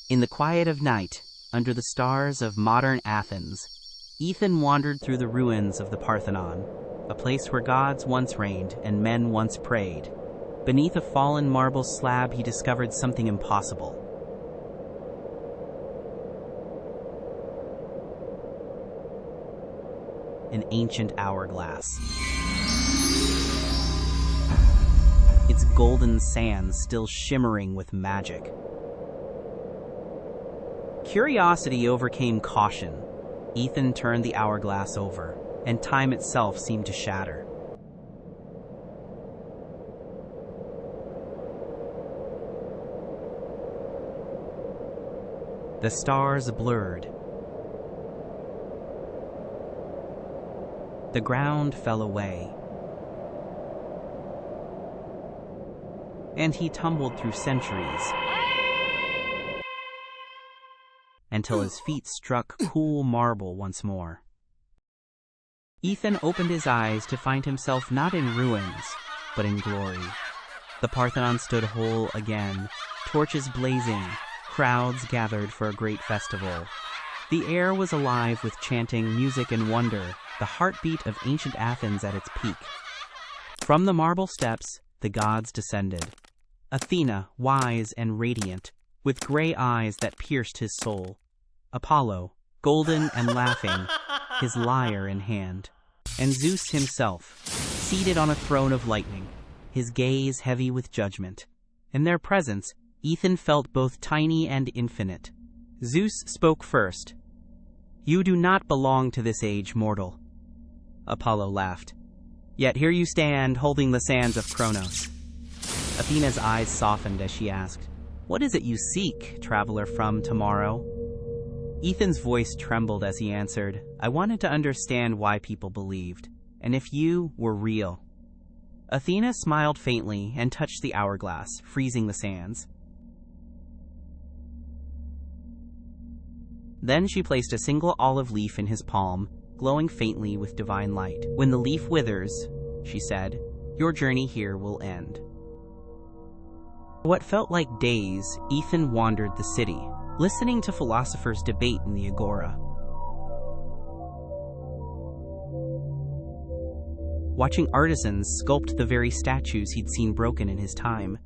In the quiet of night, under the stars of modern Athens, Ethan wandered through the ruins of the Parthenon, a place where gods once reigned and men once prayed. Beneath a fallen marble slab, he discovered something impossible. An ancient hourglass. Its golden sands still shimmering with magic. Curiosity overcame caution. Ethan turned the hourglass over, and time itself seemed to shatter. The stars blurred. The ground fell away. And he tumbled through centuries, until his feet struck cool marble once more. Ethan opened his eyes to find himself not in ruins, but in glory. The Parthenon stood whole again, torches blazing, crowds gathered for a great festival. The air was alive with chanting, music, and wonder, the heartbeat of ancient Athens at its peak. From the marble steps, the gods descended. Athena, wise and radiant, with gray eyes that pierced his soul. Apollo, golden and laughing, his lyre in hand. And Zeus himself, seated on a throne of lightning, his gaze heavy with judgment. In their presence, Ethan felt both tiny and infinite. Zeus spoke first. "You do not belong to this age, mortal." Apollo laughed. "Yet here you stand, holding the sands of Kronos." Athena's eyes softened as she asked, "What is it you seek, traveler from tomorrow?" Ethan's voice trembled as he answered, "I wanted to understand why people believed, and if you were real." Athena smiled faintly and touched the hourglass, freezing the sands. Then she placed a single olive leaf in his palm, glowing faintly with divine light. "When the leaf withers," she said, "your journey here will end." What felt like days, Ethan wandered the city, listening to philosophers debate in the agora. Watching artisans sculpt the very statues he'd seen broken in his time.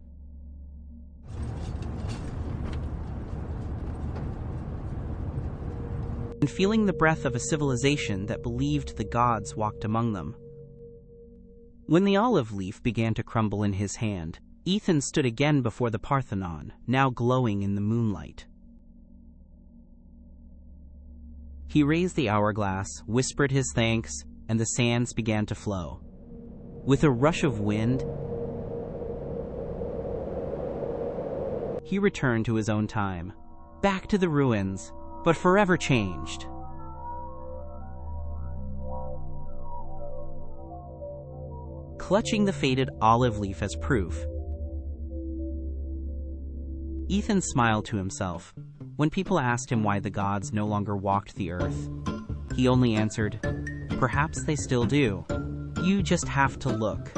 And feeling the breath of a civilization that believed the gods walked among them. When the olive leaf began to crumble in his hand, Ethan stood again before the Parthenon, now glowing in the moonlight. He raised the hourglass, whispered his thanks, and the sands began to flow. With a rush of wind, he returned to his own time, back to the ruins, but forever changed. Clutching the faded olive leaf as proof, Ethan smiled to himself. When people asked him why the gods no longer walked the earth, he only answered, "Perhaps they still do. You just have to look."